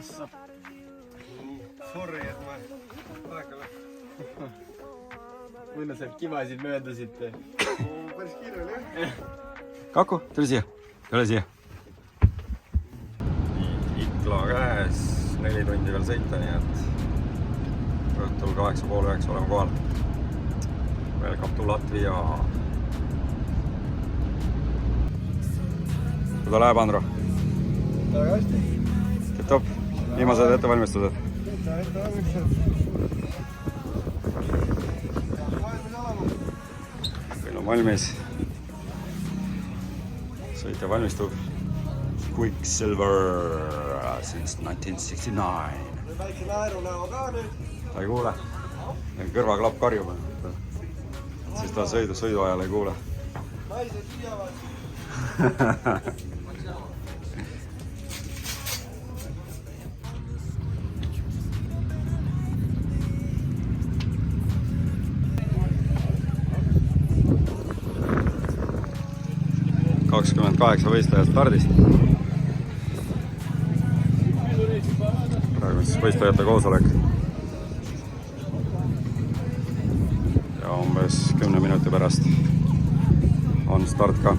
Assap. Sorry, et ma aega läks. Mõnda sealt kivasid möödasite. Päris kiire oli jah. Kaku, tule siia. Tule siia. Ikla käes, 4 tundi veel sõita, nii et õhtul 8:30 oleme kohal. Welcome to Latvia. Kuda läheb, Andro? Väga hästi. Top. Viimased ettevalmistused. Meil on valmis. Sõitja valmistub. Quicksilver since 1969. Väikse naeru näo ka nüüd. Ta ei kuule. Kõrvaklapp karjub. Siis ta sõidu ajal ei kuule. Naised hüüavad. 28 võistlejad stardist. Praegu on siis võistlejate koosolek. Ja umbes 10 minuti pärast on start ka.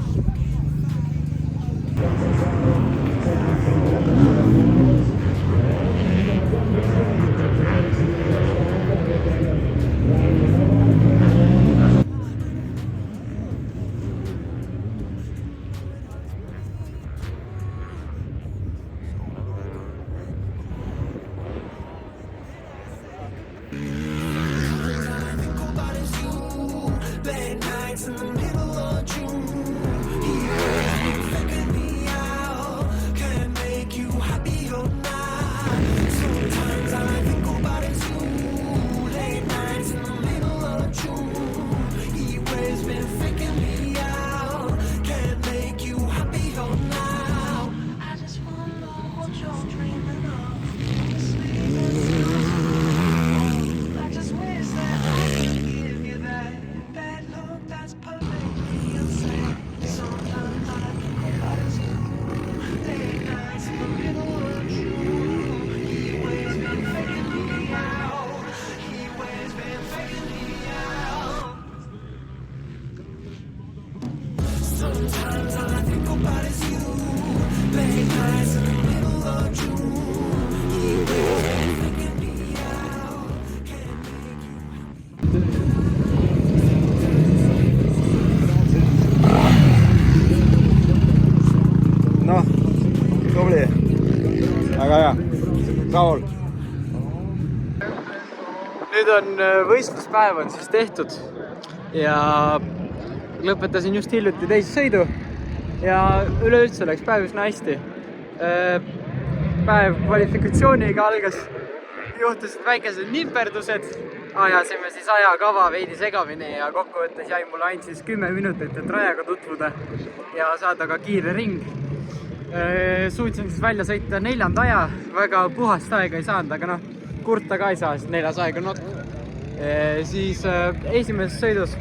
Noh, tubli. Väga hea. Rahul. Nüüd on võistluspäev on siis tehtud ja lõpetasin just hiljuti teise sõidu ja üleüldse läks päev üsna hästi. Päev kvalifikatsiooniga algas, juhtusid väikesed nimperdused, ajasime siis ajakava veidi segamini ja kokkuvõttes jäi mulle ainult siis 10 minutit, et rajaga tutvuda ja saada ka kiire ring. Suutsin siis välja sõita 4. aja, väga puhast aega ei saanud, aga noh, kurta ka ei saa, sest 4. aeg on notk. Siis esimeses sõidus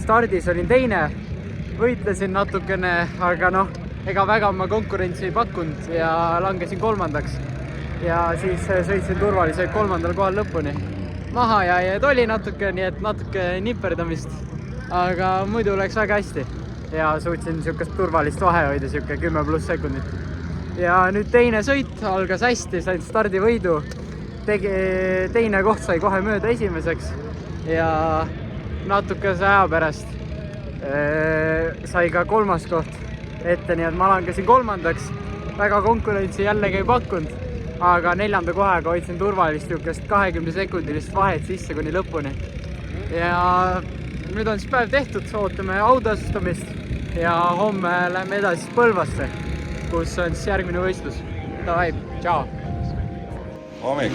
stardis olin teine, võitlesin natukene, aga noh, ega väga ma konkurentsi ei pakkunud ja langesin 3. Ja siis sõitsin turvaliselt 3. kohal lõpuni. Maha ja oli natuke, nii et natuke nimperdamist, aga muidu läks väga hästi. Ja suutsin niisugust turvalist vahe hoida, 10+ sekundit. Ja nüüd teine sõit algas hästi, sain stardivõidu. Teine koht sai kohe mööda esimeseks ja natukese aja pärast sai ka 3. koht ette, nii et ma langesin 3. Väga konkurentsi jällegi ei pakkunud, aga 4. kohega hoidsin turvalist 20 sekundilist vahet sisse kuni lõpuni. Ja nüüd on siis päev tehtud, ootame autoasustamist ja homme lähme edasi Põlvasse, kus on siis järgmine võistlus. Davai, tšau! Hommik,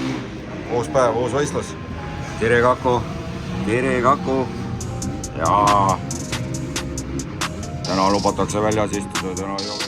uus päev, uus võistlus. Tere Kaku ja täna lubatakse väljas istuda, täna ei ole.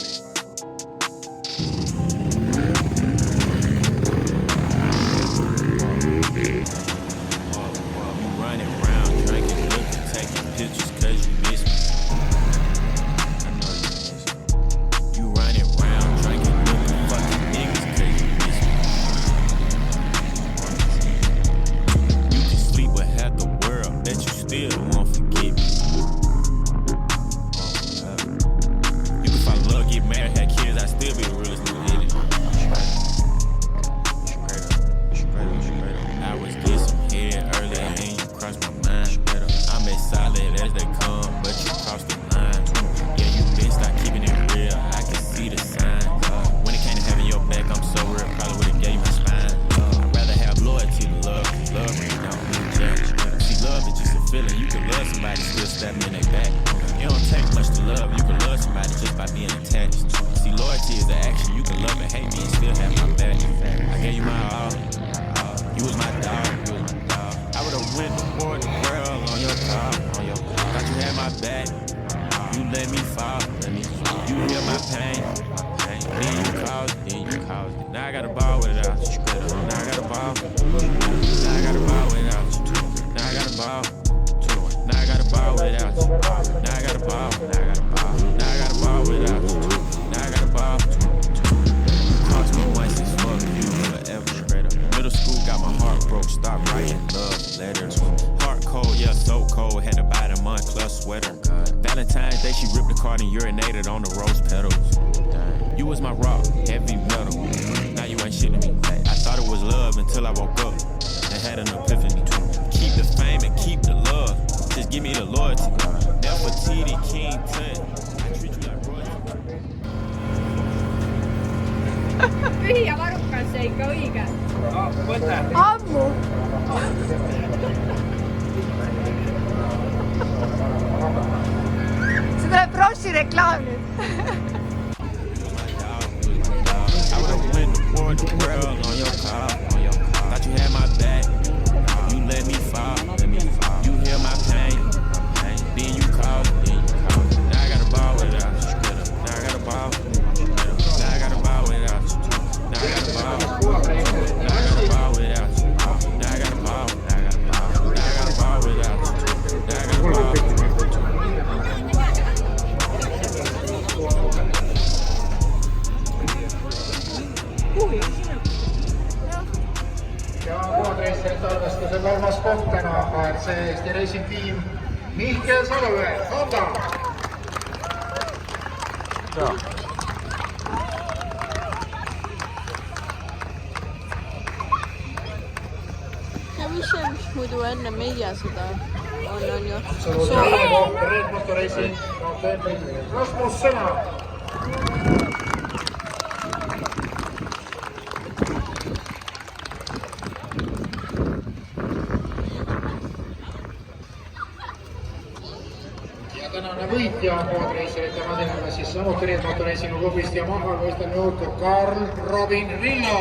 Now I got a ball without you. Now I got a ball. Now I got a ball without you. Now I got a ball. Now I got a ball without you. Now I got a ball. Now I got a ball. Now I got a ball without you. Now I got a ball. Cost me once, it's fuck you forever straight up. Middle school got my heart broke. Stop writing love letters. Heart cold, yeah, so cold. Had to buy the Montclair sweater. Valentine's Day, she ripped the card and urinated on the rose petals. You was my rock, heavy metal. Now you ain't shit to me. I thought it was love until I woke up and had an epiphany. Keep the fame and keep the love. Just give me the loyalty. Nefertiti, King Tut. I treat you like royalty. Pühi ja varukas see ikka õige. Ammu. See tuleb Rossi reklaam nüüd. I would've went to war with the world on your car. Thought you had my back. You let me fall. You hear my pain. Then you call. Now I got a ball without you. Now I got a ball. Now I got a ball without you. Now I got a ball. Now I got a ball without you. Now I got a ball. Now I got a ball. Now I got a ball without you. Now I got a ball. Ja koodreisserit arvestusel kolmas koht täna ARC Eesti Racing Team Mihkel Salõe, Honda. Ja mis muidu enne meie seda on ju? Red Motor Racing, Rasmus Sõna. Tänane võitja on koodreisserite madinale siis samuti Red Motor Racingu klubist ja maha võistelnud Karl Robin Rillo.